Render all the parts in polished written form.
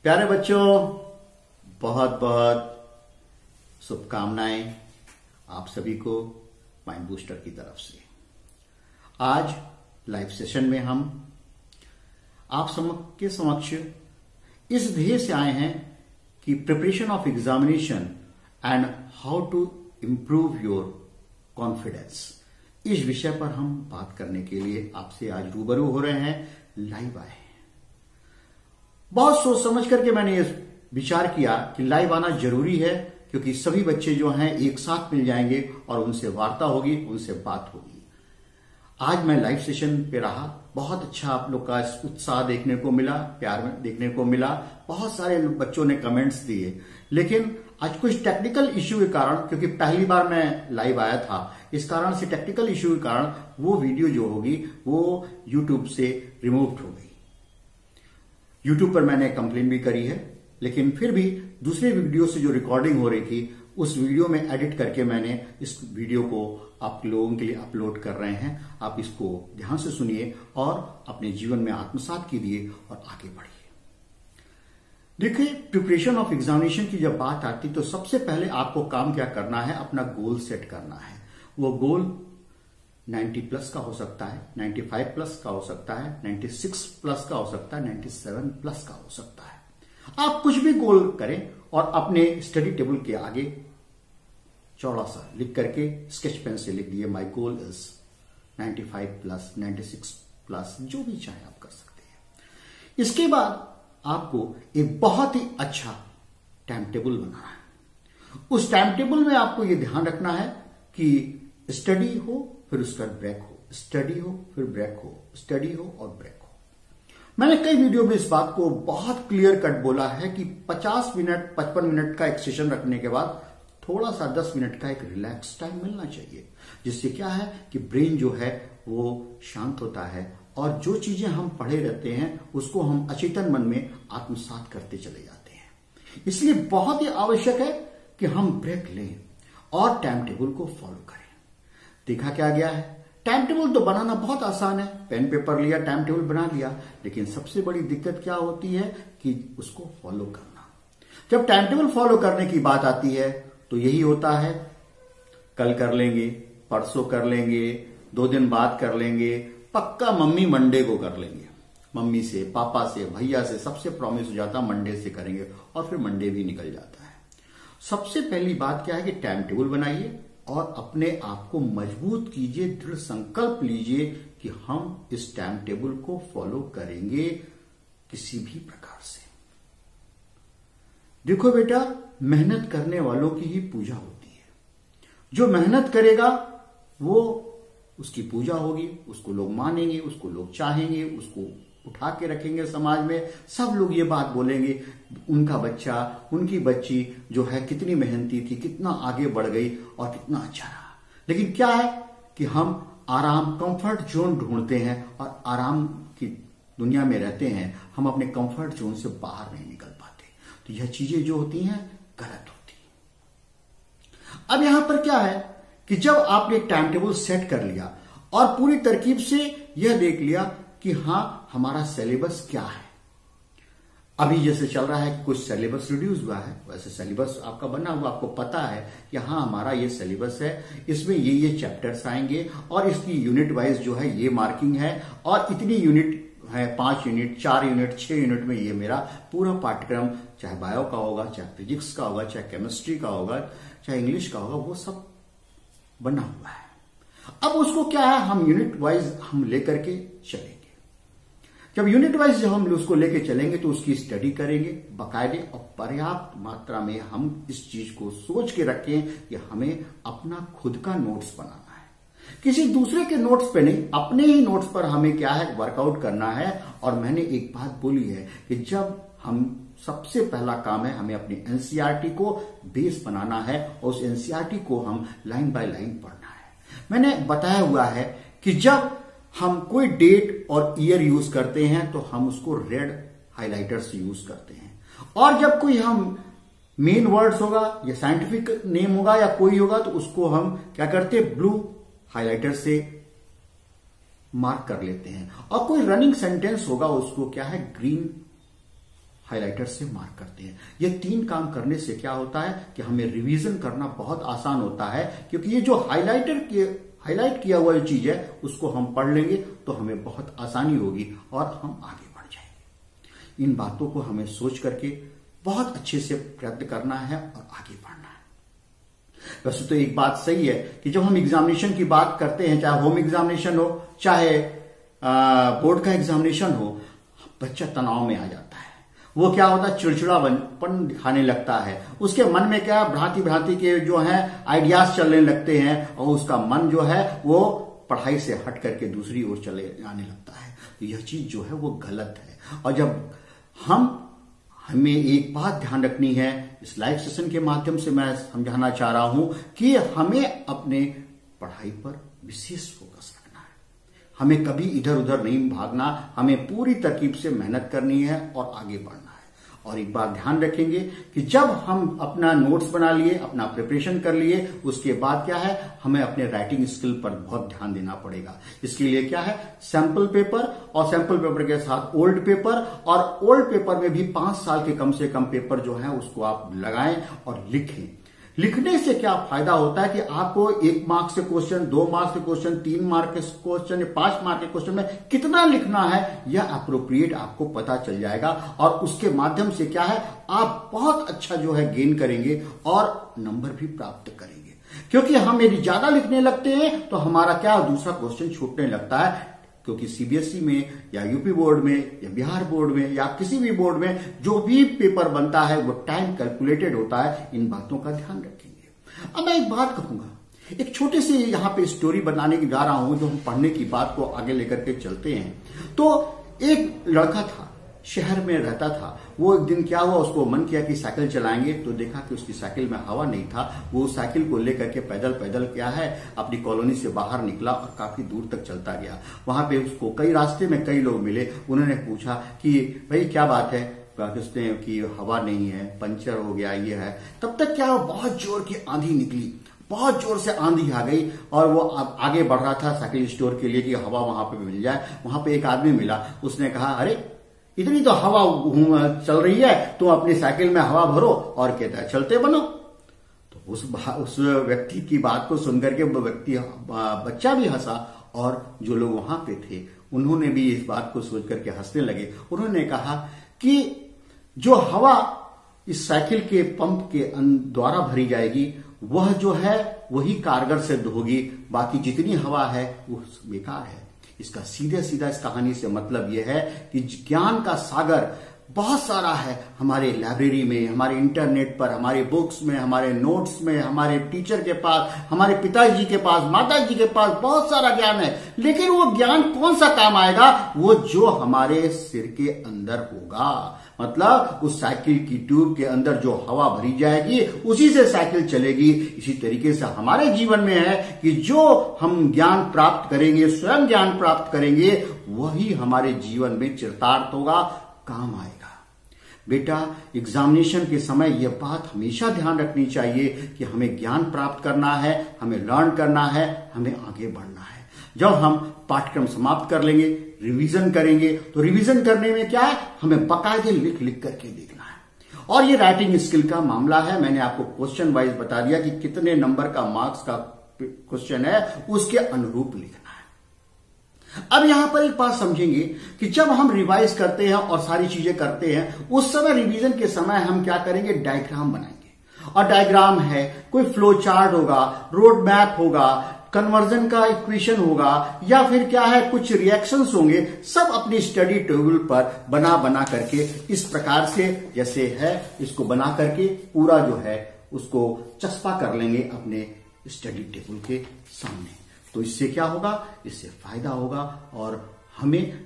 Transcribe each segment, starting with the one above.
प्यारे बच्चों, बहुत बहुत शुभकामनाएं आप सभी को माइंड बूस्टर की तरफ से। आज लाइव सेशन में हम आप के समक्ष इस ध्येय से आए हैं कि preparation of examination and how to improve your confidence, इस विषय पर हम बात करने के लिए आपसे आज रूबरू हो रहे हैं, लाइव आए हैं। बहुत सोच समझ करके मैंने ये विचार किया कि लाइव आना जरूरी है, क्योंकि सभी बच्चे जो हैं एक साथ मिल जाएंगे और उनसे वार्ता होगी, उनसे बात होगी। आज मैं लाइव सेशन पे रहा, बहुत अच्छा आप लोग का उत्साह देखने को मिला, प्यार देखने को मिला, बहुत सारे बच्चों ने कमेंट्स दिए। लेकिन आज कुछ टेक्निकल इश्यू के कारण, क्योंकि पहली बार मैं लाइव आया था, इस कारण से टेक्निकल इश्यू के कारण वो वीडियो जो होगी वो यूट्यूब से रिमूव हो गई। यूट्यूब पर मैंने कंप्लेन भी करी है, लेकिन फिर भी दूसरे वीडियो से जो रिकॉर्डिंग हो रही थी उस वीडियो में एडिट करके मैंने इस वीडियो को आप लोगों के लिए अपलोड कर रहे हैं। आप इसको ध्यान से सुनिए और अपने जीवन में आत्मसात कीजिए और आगे बढ़िए। देखिए, प्रिपरेशन ऑफ एग्जामिनेशन की जब बात आती तो सबसे पहले आपको काम क्या करना है, अपना गोल सेट करना है। वो गोल 90 प्लस का हो सकता है, 95 प्लस का हो सकता है, 96 प्लस का हो सकता है, 97 प्लस का हो सकता है। आप कुछ भी गोल करें और अपने स्टडी टेबल के आगे चौड़ा सा लिख करके स्केच पेन से लिख दिए, माई गोल इज 95 प्लस, 96 प्लस, जो भी चाहे आप कर सकते हैं। इसके बाद आपको एक बहुत ही अच्छा टाइम टेबल बनाना है। उस टाइम टेबल में आपको यह ध्यान रखना है कि स्टडी हो फिर उसका ब्रेक हो, स्टडी हो फिर ब्रेक हो, स्टडी हो और ब्रेक हो। मैंने कई वीडियो में इस बात को बहुत क्लियर कट बोला है कि 50 मिनट 55 मिनट का एक सेशन रखने के बाद थोड़ा सा 10 मिनट का एक रिलैक्स टाइम मिलना चाहिए, जिससे क्या है कि ब्रेन जो है वो शांत होता है और जो चीजें हम पढ़े रहते हैं उसको हम अचेतन मन में आत्मसात करते चले जाते हैं। इसलिए बहुत ही आवश्यक है कि हम ब्रेक लें और टाइम टेबल को फॉलो करें। देखा क्या गया है, टाइम टेबल तो बनाना बहुत आसान है, पेन पेपर लिया, टाइम टेबल बना लिया, लेकिन सबसे बड़ी दिक्कत क्या होती है कि उसको फॉलो करना। जब टाइम टेबल फॉलो करने की बात आती है तो यही होता है, कल कर लेंगे, परसों कर लेंगे, 2 दिन बाद कर लेंगे, पक्का मम्मी मंडे को कर लेंगे। मम्मी से, पापा से, भैया से सबसे प्रॉमिस हो जाता मंडे से करेंगे और फिर मंडे भी निकल जाता है। सबसे पहली बात क्या है कि टाइम टेबल बनाइए और अपने आप को मजबूत कीजिए, दृढ़ संकल्प लीजिए कि हम इस टाइम टेबल को फॉलो करेंगे किसी भी प्रकार से। देखो बेटा, मेहनत करने वालों की ही पूजा होती है। जो मेहनत करेगा वो उसकी पूजा होगी, उसको लोग मानेंगे, उसको लोग चाहेंगे, उसको उठा के रखेंगे समाज में। सब लोग ये बात बोलेंगे, उनका बच्चा, उनकी बच्ची जो है कितनी मेहनती थी, कितना आगे बढ़ गई और कितना अच्छा रहा। लेकिन क्या है कि हम आराम, कंफर्ट जोन ढूंढते हैं और आराम की दुनिया में रहते हैं, हम अपने कंफर्ट जोन से बाहर नहीं निकल पाते। तो यह चीजें जो होती हैं गलत होती है। अब यहां पर क्या है कि जब आपने एक टाइम टेबल सेट कर लिया और पूरी तरकीब से यह देख लिया कि हां हमारा सिलेबस क्या है। अभी जैसे चल रहा है कि कुछ सिलेबस रिड्यूस हुआ है, वैसे सिलेबस आपका बना हुआ, आपको पता है कि हाँ हमारा ये सिलेबस है, इसमें ये चैप्टर्स आएंगे और इसकी यूनिट वाइज जो है ये मार्किंग है और इतनी यूनिट है, 5 यूनिट, 4 यूनिट, 6 यूनिट में ये मेरा पूरा पाठ्यक्रम, चाहे बायो का होगा, चाहे फिजिक्स का होगा, चाहे केमिस्ट्री का होगा, चाहे इंग्लिश का होगा, वो सब बना हुआ है। अब उसको क्या है, हम यूनिट वाइज हम लेकर के चलेंगे। जब यूनिट वाइज जब हम उसको लेके चलेंगे तो उसकी स्टडी करेंगे बाकायदे और पर्याप्त मात्रा में। हम इस चीज को सोच के रखें कि हमें अपना खुद का नोट्स बनाना है, किसी दूसरे के नोट्स पे नहीं, अपने ही नोट्स पर हमें क्या है वर्कआउट करना है। और मैंने एक बात बोली है कि जब हम सबसे पहला काम है हमें अपनी एनसीईआरटी को बेस बनाना है और उस एनसीईआरटी को हम लाइन बाय लाइन पढ़ना है। मैंने बताया हुआ है कि जब हम कोई डेट और ईयर यूज करते हैं तो हम उसको रेड हाइलाइटर से यूज करते हैं, और जब कोई हम मेन वर्ड्स होगा या साइंटिफिक नेम होगा या कोई होगा तो उसको हम क्या करते हैं, ब्लू हाइलाइटर से मार्क कर लेते हैं। और कोई रनिंग सेंटेंस होगा उसको क्या है, ग्रीन हाइलाइटर से मार्क करते हैं। ये 3 काम करने से क्या होता है कि हमें रिवीजन करना बहुत आसान होता है, क्योंकि ये जो हाईलाइट किया हुआ जो चीज है उसको हम पढ़ लेंगे तो हमें बहुत आसानी होगी और हम आगे बढ़ जाएंगे। इन बातों को हमें सोच करके बहुत अच्छे से प्रयत्न करना है और आगे बढ़ना है। वैसे तो एक बात सही है कि जब हम एग्जामिनेशन की बात करते हैं, चाहे होम एग्जामिनेशन हो चाहे बोर्ड का एग्जामिनेशन हो, बच्चा तनाव में आ जाता है। वो क्या होता है, चिड़चिड़ापन दिखाने लगता है। उसके मन में क्या भ्रांति के जो है आइडियाज चलने लगते हैं और उसका मन जो है वो पढ़ाई से हट करके दूसरी ओर चले जाने लगता है। तो यह चीज जो है वो गलत है। और जब हमें एक बात ध्यान रखनी है, इस लाइव सेशन के माध्यम से मैं समझाना चाह रहा हूं कि हमें अपने पढ़ाई पर विशेष फोकस रखना है। हमें कभी इधर उधर नहीं भागना, हमें पूरी तरकीब से मेहनत करनी है और आगे बढ़ना है। और एक बात ध्यान रखेंगे कि जब हम अपना नोट्स बना लिए, अपना प्रिपरेशन कर लिए, उसके बाद क्या है, हमें अपने राइटिंग स्किल पर बहुत ध्यान देना पड़ेगा। इसके लिए क्या है, सैंपल पेपर और सैंपल पेपर के साथ ओल्ड पेपर, और ओल्ड पेपर में भी 5 साल के कम से कम पेपर जो है उसको आप लगाएं और लिखें। लिखने से क्या फायदा होता है कि आपको 1 मार्क्स से क्वेश्चन, 2 मार्क्स के क्वेश्चन, 3 मार्क के क्वेश्चन, 5 मार्क के क्वेश्चन में कितना लिखना है यह अप्रोप्रिएट आपको पता चल जाएगा। और उसके माध्यम से क्या है, आप बहुत अच्छा जो है गेन करेंगे और नंबर भी प्राप्त करेंगे। क्योंकि हम यदि ज्यादा लिखने लगते हैं तो हमारा क्या, दूसरा क्वेश्चन छूटने लगता है। क्योंकि सीबीएसई में या यूपी बोर्ड में या बिहार बोर्ड में या किसी भी बोर्ड में जो भी पेपर बनता है वो टाइम कैलकुलेटेड होता है। इन बातों का ध्यान रखेंगे। अब मैं एक बात कहूंगा, एक छोटी सी यहाँ पे स्टोरी बनाने की जा रहा हूं, जो हम पढ़ने की बात को आगे लेकर के चलते हैं। तो एक लड़का था, शहर में रहता था। वो एक दिन क्या हुआ, उसको मन किया कि साइकिल चलाएंगे, तो देखा कि उसकी साइकिल में हवा नहीं था। वो साइकिल को लेकर के पैदल क्या है अपनी कॉलोनी से बाहर निकला और काफी दूर तक चलता गया। वहां पे उसको रास्ते में कई लोग मिले। उन्होंने पूछा कि भाई क्या बात है, कहते हैं कि हवा नहीं है, पंचर हो गया, ये है। तब तक क्या, बहुत जोर की आंधी निकली, बहुत जोर से आंधी आ गई और वो आगे बढ़ रहा था साइकिल स्टोर के लिए कि हवा वहां पे मिल जाए। वहां पे एक आदमी मिला, उसने कहा अरे इतनी तो हवा चल रही है, तुम अपनी साइकिल में हवा भरो, और कहता है चलते बनो। तो उस व्यक्ति की बात को सुनकर के वो बच्चा भी हंसा और जो लोग वहां पे थे उन्होंने भी इस बात को सोच करके हंसने लगे। उन्होंने कहा कि जो हवा इस साइकिल के पंप के द्वारा भरी जाएगी वह जो है वही कारगर सिद्ध होगी, बाकी जितनी हवा है वो बेकार है। इसका सीधा इस कहानी से मतलब यह है कि ज्ञान का सागर बहुत सारा है हमारे लाइब्रेरी में, हमारे इंटरनेट पर, हमारे बुक्स में, हमारे नोट्स में, हमारे टीचर के पास, हमारे पिताजी के पास, माताजी के पास बहुत सारा ज्ञान है। लेकिन वो ज्ञान कौन सा काम आएगा, वो जो हमारे सिर के अंदर होगा। मतलब उस साइकिल की ट्यूब के अंदर जो हवा भरी जाएगी उसी से साइकिल चलेगी। इसी तरीके से हमारे जीवन में है कि जो हम ज्ञान प्राप्त करेंगे, स्वयं ज्ञान प्राप्त करेंगे, वही हमारे जीवन में चरितार्थ होगा, काम आएगा। बेटा, एग्जामिनेशन के समय यह बात हमेशा ध्यान रखनी चाहिए कि हमें ज्ञान प्राप्त करना है, हमें लर्न करना है, हमें आगे बढ़ना है। जब हम पाठ्यक्रम समाप्त कर लेंगे, रिवीजन करेंगे, तो रिवीजन करने में क्या है, हमें बाकायदे लिख करके देखना है। और ये राइटिंग स्किल का मामला है। मैंने आपको क्वेश्चन वाइज बता दिया कि कितने नंबर का मार्क्स का क्वेश्चन है, उसके अनुरूप लिखना है। अब यहां पर एक बात समझेंगे कि जब हम रिवाइज करते हैं और सारी चीजें करते हैं, उस समय रिवीजन के समय हम क्या करेंगे, डायग्राम बनाएंगे। और डायग्राम है, कोई फ्लो चार्ट होगा, रोड मैप होगा, कन्वर्जन का इक्वेशन होगा, या फिर क्या है कुछ रिएक्शंस होंगे, सब अपनी स्टडी टेबल पर बना करके इस प्रकार से जैसे है इसको बना करके पूरा जो है उसको चस्पा कर लेंगे अपने स्टडी टेबल के सामने। तो इससे क्या होगा, इससे फायदा होगा और हमें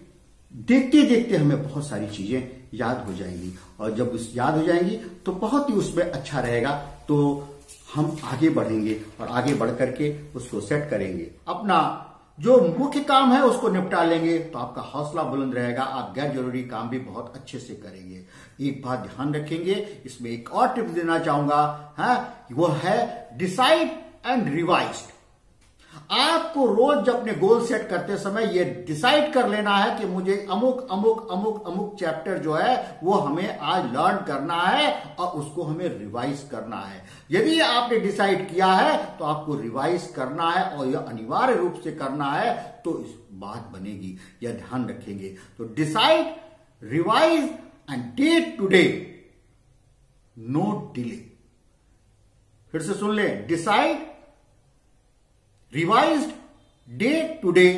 देखते देखते हमें बहुत सारी चीजें याद हो जाएंगी। और जब याद हो जाएंगी तो बहुत ही उसमें अच्छा रहेगा, तो हम आगे बढ़ेंगे और आगे बढ़ करके उसको सेट करेंगे। अपना जो मुख्य काम है उसको निपटा लेंगे तो आपका हौसला बुलंद रहेगा, आप गैर जरूरी काम भी बहुत अच्छे से करेंगे। एक बात ध्यान रखेंगे, इसमें एक और टिप्स देना चाहूंगा, वो है डिसाइड एंड रिवाइज। आपको रोज जब अपने गोल सेट करते समय यह डिसाइड कर लेना है कि मुझे अमुक अमुक अमुक अमुक चैप्टर जो है वो हमें आज लर्न करना है और उसको हमें रिवाइज करना है। यदि आपने डिसाइड किया है तो आपको रिवाइज करना है और यह अनिवार्य रूप से करना है, तो इस बात बनेगी, यह ध्यान रखेंगे। तो decide, revise and day to day, no delay. फिर से सुन ले, decide, revised, day to day,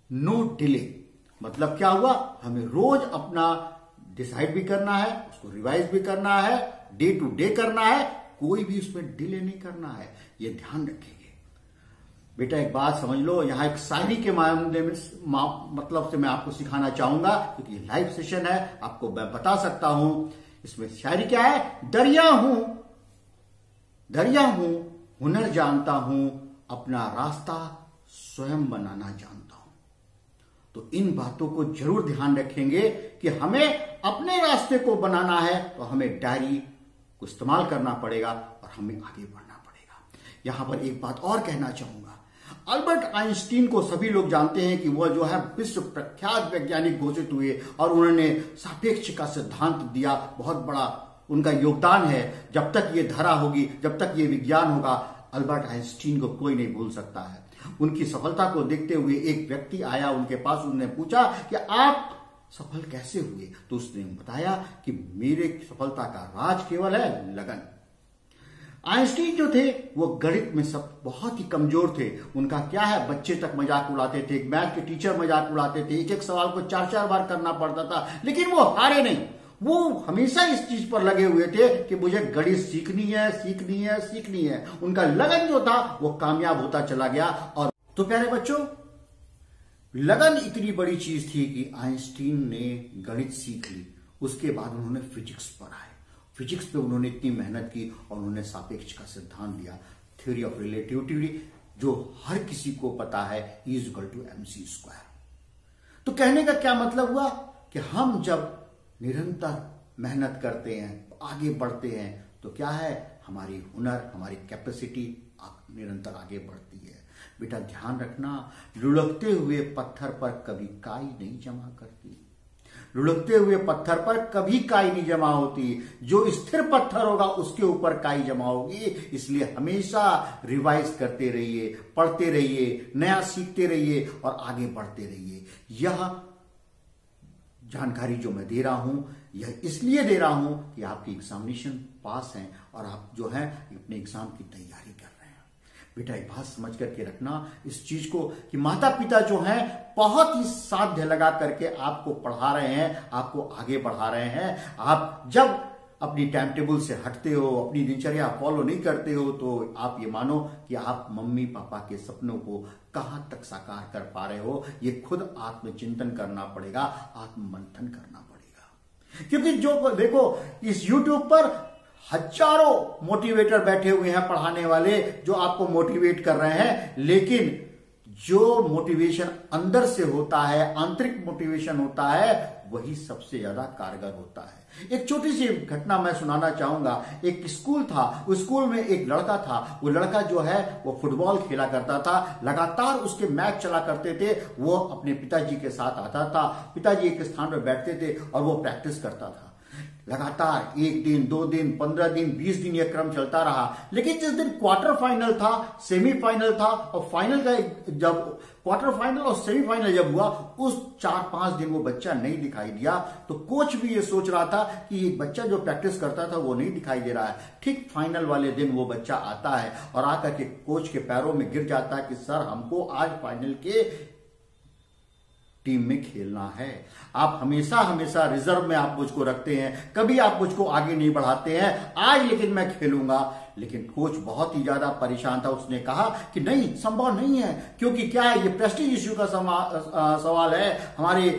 no delay. मतलब क्या हुआ, हमें रोज अपना डिसाइड भी करना है, उसको रिवाइज भी करना है, डे टू डे करना है, कोई भी उसमें डिले नहीं करना है, यह ध्यान रखेंगे। बेटा एक बात समझ लो, यहां एक शायरी के मामले में मतलब से मैं आपको सिखाना चाहूंगा, क्योंकि लाइव सेशन है, आपको मैं बता सकता हूं। इसमें शायरी क्या है, दरिया हूं हुनर जानता हूं, अपना रास्ता स्वयं बनाना जानता हूं। तो इन बातों को जरूर ध्यान रखेंगे कि हमें अपने रास्ते को बनाना है, तो हमें डायरी को इस्तेमाल करना पड़ेगा और हमें आगे बढ़ना पड़ेगा। यहां पर एक बात और कहना चाहूंगा, अल्बर्ट आइंस्टीन को सभी लोग जानते हैं कि वह जो है विश्व प्रख्यात वैज्ञानिक घोषित हुए और उन्होंने सापेक्ष का सिद्धांत दिया, बहुत बड़ा उनका योगदान है। जब तक ये धरा होगी, जब तक ये विज्ञान होगा, अल्बर्ट आइंस्टीन को कोई नहीं भूल सकता है। उनकी सफलता को देखते हुए एक व्यक्ति आया उनके पास, उन्होंने पूछा कि आप सफल कैसे हुए? तो उसने बताया कि मेरे सफलता का राज केवल है लगन। आइंस्टीन जो थे वो गणित में सब बहुत ही कमजोर थे। उनका क्या है, बच्चे तक मजाक उड़ाते थे, मैथ के टीचर मजाक उड़ाते थे, एक एक सवाल को 4-4 बार करना पड़ता था, लेकिन वो हारे नहीं। वो हमेशा इस चीज पर लगे हुए थे कि मुझे गणित सीखनी है। उनका लगन जो था वो कामयाब होता चला गया। और तो प्यारे बच्चों, लगन इतनी बड़ी चीज थी कि आइंस्टीन ने गणित सीख ली, उसके बाद उन्होंने फिजिक्स पढ़ाए। फिजिक्स पे उन्होंने इतनी मेहनत की और उन्होंने सापेक्ष का सिद्धांत दिया, थ्योरी ऑफ रिलेटिविटी, जो हर किसी को पता है, E=mc²। तो कहने का क्या मतलब हुआ कि हम जब निरंतर मेहनत करते हैं, आगे बढ़ते हैं, तो क्या है, हमारी हुनर, हमारी कैपेसिटी निरंतर आगे बढ़ती है। बेटा ध्यान रखना, लुढ़कते हुए पत्थर पर कभी काई नहीं जमा करती, लुढ़कते हुए पत्थर पर कभी काई नहीं जमा होती। जो स्थिर पत्थर होगा उसके ऊपर काई जमा होगी। इसलिए हमेशा रिवाइज करते रहिए, पढ़ते रहिए, नया सीखते रहिए और आगे बढ़ते रहिए। यह जानकारी जो मैं दे रहा हूं, यह इसलिए दे रहा हूं कि आपकी एग्जामिनेशन पास हैं और आप जो है अपने एग्जाम की तैयारी कर रहे हैं। बेटा एक बात समझ करके रखना इस चीज को कि माता पिता जो हैं बहुत ही साध्य लगा करके आपको पढ़ा रहे हैं, आपको आगे बढ़ा रहे हैं। आप जब अपनी टाइम टेबल से हटते हो, अपनी दिनचर्या फॉलो नहीं करते हो, तो आप ये मानो कि आप मम्मी पापा के सपनों को कहां तक साकार कर पा रहे हो। ये खुद आत्मचिंतन करना पड़ेगा, आत्ममंथन करना पड़ेगा। क्योंकि जो देखो, इस YouTube पर हजारों मोटिवेटर बैठे हुए हैं, पढ़ाने वाले, जो आपको मोटिवेट कर रहे हैं, लेकिन जो मोटिवेशन अंदर से होता है, आंतरिक मोटिवेशन होता है, वही सबसे ज्यादा कारगर होता है। एक छोटी सी घटना मैं सुनाना चाहूंगा। एक स्कूल था, उस स्कूल में एक लड़का था। वो लड़का जो है वो फुटबॉल खेला करता था, लगातार उसके मैच चला करते थे। वो अपने पिताजी के साथ आता था, पिताजी एक स्थान पर बैठते थे और वो प्रैक्टिस करता था। लगातार 1 दिन, 2 दिन, 15 दिन, 20 दिन यह क्रम चलता रहा। लेकिन जिस दिन क्वार्टर फाइनल था, सेमीफाइनल था और फाइनल का जब क्वार्टर फाइनल और सेमीफाइनल जब हुआ, उस 4-5 दिन वो बच्चा नहीं दिखाई दिया। तो कोच भी ये सोच रहा था कि ये बच्चा जो प्रैक्टिस करता था वो नहीं दिखाई दे रहा है। ठीक फाइनल वाले दिन वो बच्चा आता है और आकर के कोच के पैरों में गिर जाता है कि सर, हमको आज फाइनल के टीम में खेलना है। आप हमेशा हमेशा रिजर्व में आप मुझको रखते हैं, कभी आप मुझको आगे नहीं बढ़ाते हैं। आज लेकिन मैं खेलूंगा। लेकिन कोच बहुत ही ज्यादा परेशान था। उसने कहा कि नहीं, संभव नहीं है, क्योंकि क्या है, ये प्रेस्टीज इश्यू का सवाल है, हमारे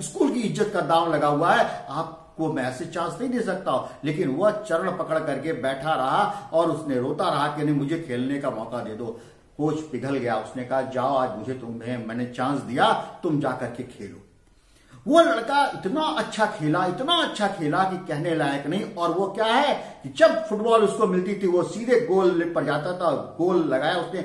स्कूल की इज्जत का दांव लगा हुआ है, आपको मैं ऐसे चांस नहीं दे सकता। लेकिन वह चरण पकड़ करके बैठा रहा और उसने रोता रहा कि नहीं, मुझे खेलने का मौका दे दो। कोच पिघल गया, उसने कहा जाओ, आज मैंने चांस दिया, तुम जाकर के खेलो। वो लड़का इतना अच्छा खेला कि कहने लायक नहीं। और वो क्या है कि जब फुटबॉल उसको मिलती थी वो सीधे गोल पर जाता था, गोल लगाया उसने,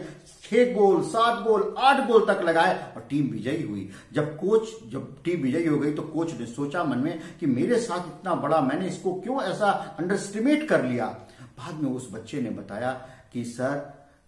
6 गोल, 7 गोल, 8 गोल तक लगाए और टीम विजयी हुई। जब टीम विजयी हो गई तो कोच ने सोचा मन में कि मेरे साथ इतना बड़ा, मैंने इसको क्यों ऐसा अंडरएस्टिमेट कर लिया। बाद में उस बच्चे ने बताया कि सर,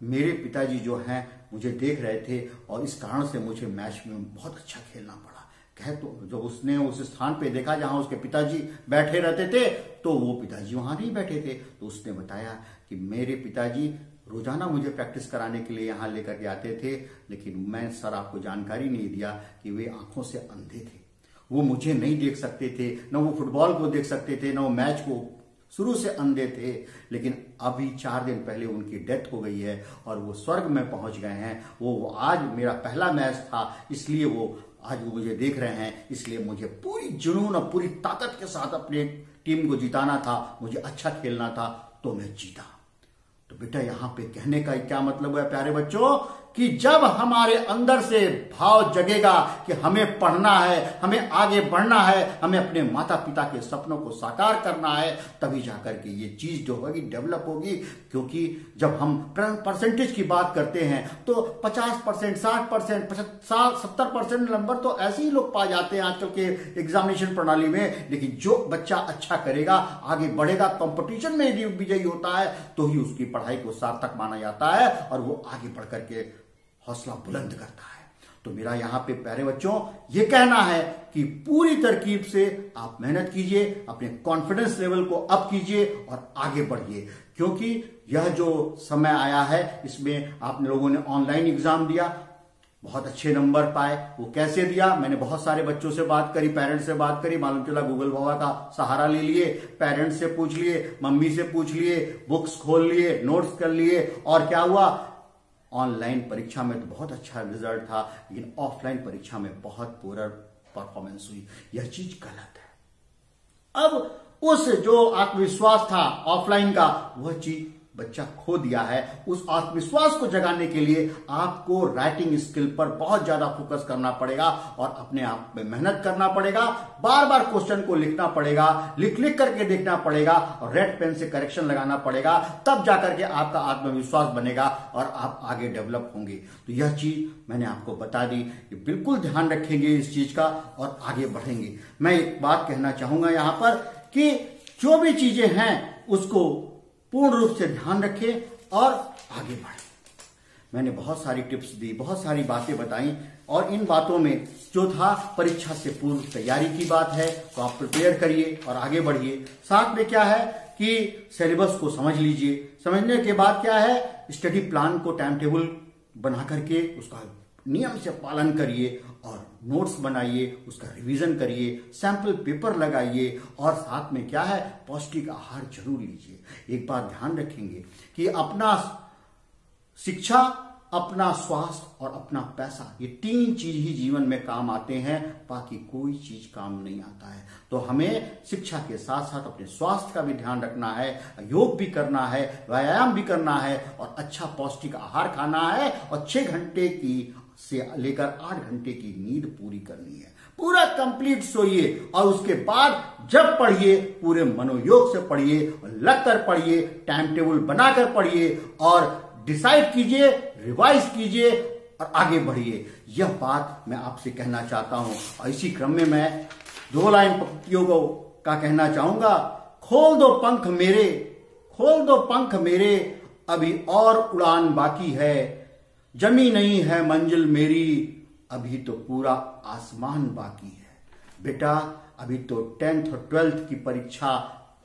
मेरे पिताजी जो हैं मुझे देख रहे थे और इस कारण से मुझे मैच में बहुत अच्छा खेलना पड़ा। कहे तो जब उसने उस स्थान पे देखा जहां उसके पिताजी बैठे रहते थे तो वो पिताजी वहां नहीं बैठे थे, तो उसने बताया कि मेरे पिताजी रोजाना मुझे प्रैक्टिस कराने के लिए यहाँ लेकर के आते थे, लेकिन मैं सर आपको जानकारी नहीं दिया कि वे आंखों से अंधे थे। वो मुझे नहीं देख सकते थे, न वो फुटबॉल को देख सकते थे, न वो मैच को, शुरू से अंधे थे। लेकिन अभी 4 दिन पहले उनकी डेथ हो गई है और वो स्वर्ग में पहुंच गए हैं। वो आज मेरा पहला मैच था, इसलिए वो आज वो मुझे देख रहे हैं, इसलिए मुझे पूरी जुनून और पूरी ताकत के साथ अपने टीम को जिताना था, मुझे अच्छा खेलना था, तो मैं जीता। तो बेटा यहां पे कहने का क्या मतलब है प्यारे बच्चों, कि जब हमारे अंदर से भाव जगेगा कि हमें पढ़ना है, हमें आगे बढ़ना है, हमें अपने माता पिता के सपनों को साकार करना है, तभी जाकर के ये चीज जो होगी डेवलप होगी। क्योंकि जब हम परसेंटेज की बात करते हैं तो 50%, 60%, 70% नंबर तो ऐसे ही लोग पा जाते हैं आजकल के एग्जामिनेशन प्रणाली में। लेकिन जो बच्चा अच्छा करेगा, आगे बढ़ेगा, कंपटीशन में यदि विजयी होता है तो ही उसकी पढ़ाई को सार्थक माना जाता है और वो आगे बढ़ करके हौसला बुलंद करता है। तो मेरा यहां पे प्यारे बच्चों ये कहना है कि पूरी तरकीब से आप मेहनत कीजिए, अपने कॉन्फिडेंस लेवल को अप कीजिए और आगे बढ़िए। क्योंकि यह जो समय आया है इसमें आप लोगों ने ऑनलाइन एग्जाम दिया, बहुत अच्छे नंबर पाए। वो कैसे दिया, मैंने बहुत सारे बच्चों से बात करी, पेरेंट्स से बात करी, मालूम चला गूगल बाबा का सहारा ले लिए, पेरेंट्स से पूछ लिए, मम्मी से पूछ लिए, बुक्स खोल लिए, नोट्स कर लिए, और क्या हुआ, ऑनलाइन परीक्षा में तो बहुत अच्छा रिजल्ट था, लेकिन ऑफलाइन परीक्षा में बहुत पूरा परफॉर्मेंस हुई। यह चीज गलत है। अब उस जो आत्मविश्वास था ऑफलाइन का, वह चीज बच्चा खो दिया है। उस आत्मविश्वास को जगाने के लिए आपको राइटिंग स्किल पर बहुत ज्यादा फोकस करना पड़ेगा और अपने आप में मेहनत करना पड़ेगा। बार बार क्वेश्चन को लिखना पड़ेगा, लिख करके देखना पड़ेगा और रेड पेन से करेक्शन लगाना पड़ेगा, तब जाकर के आपका आत्मविश्वास बनेगा और आप आगे डेवलप होंगे। तो यह चीज मैंने आपको बता दी कि बिल्कुल ध्यान रखेंगे इस चीज का और आगे बढ़ेंगे। मैं एक बात कहना चाहूंगा यहां पर कि जो भी चीजें हैं उसको पूर्ण रूप से ध्यान रखें और आगे बढ़ें। मैंने बहुत सारी टिप्स दी, बहुत सारी बातें बताई और इन बातों में जो था परीक्षा से पूर्व तैयारी की बात है, तो आप प्रिपेयर करिए और आगे बढ़िए। साथ में क्या है कि सिलेबस को समझ लीजिए, समझने के बाद क्या है, स्टडी प्लान को टाइम टेबल बना करके उसका नियम से पालन करिए और नोट्स बनाइए, उसका रिवीजन करिए, सैंपल पेपर लगाइए और साथ में क्या है, पौष्टिक आहार जरूर लीजिए। एक बात ध्यान रखेंगे कि अपना शिक्षा, अपना स्वास्थ्य और अपना पैसा, ये 3 चीज ही जीवन में काम आते हैं, बाकी कोई चीज काम नहीं आता है। तो हमें शिक्षा के साथ साथ अपने स्वास्थ्य का भी ध्यान रखना है, योग भी करना है, व्यायाम भी करना है और अच्छा पौष्टिक आहार खाना है और 6 घंटे की से लेकर 8 घंटे की नींद पूरी करनी है। पूरा कंप्लीट सोइए और उसके बाद जब पढ़िए पूरे मनोयोग से पढ़िए, लगकर पढ़िए, टाइम टेबल बनाकर पढ़िए और डिसाइड कीजिए, रिवाइज कीजिए और आगे बढ़िए। यह बात मैं आपसे कहना चाहता हूं। और इसी क्रम में मैं 2 लाइन पंक्तियों को का कहना चाहूंगा। खोल दो पंख मेरे, खोल दो पंख मेरे, अभी और उड़ान बाकी है, जमी नहीं है मंजिल मेरी, अभी तो पूरा आसमान बाकी है। बेटा अभी तो 10th और 12th की परीक्षा,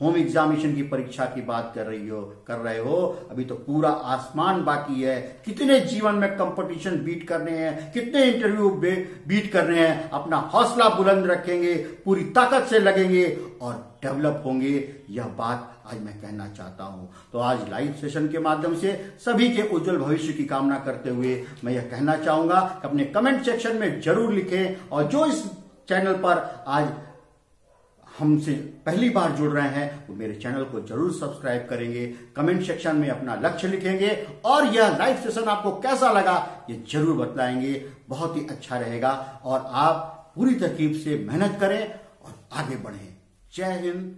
होम एग्जामिनेशन की परीक्षा की बात कर रहे हो, अभी तो पूरा आसमान बाकी है। कितने जीवन में कंपटीशन बीट करने हैं, कितने इंटरव्यू बीट करने हैं। अपना हौसला बुलंद रखेंगे, पूरी ताकत से लगेंगे और डेवलप होंगे। यह बात आज मैं कहना चाहता हूं। तो आज लाइव सेशन के माध्यम से सभी के उज्जवल भविष्य की कामना करते हुए मैं यह कहना चाहूंगा कि अपने कमेंट सेक्शन में जरूर लिखें और जो इस चैनल पर आज हमसे पहली बार जुड़ रहे हैं वो मेरे चैनल को जरूर सब्सक्राइब करेंगे, कमेंट सेक्शन में अपना लक्ष्य लिखेंगे और यह लाइव सेशन आपको कैसा लगा ये जरूर बतलाएंगे। बहुत ही अच्छा रहेगा और आप पूरी तरकीब से मेहनत करें और आगे बढ़ें। जय हिंद।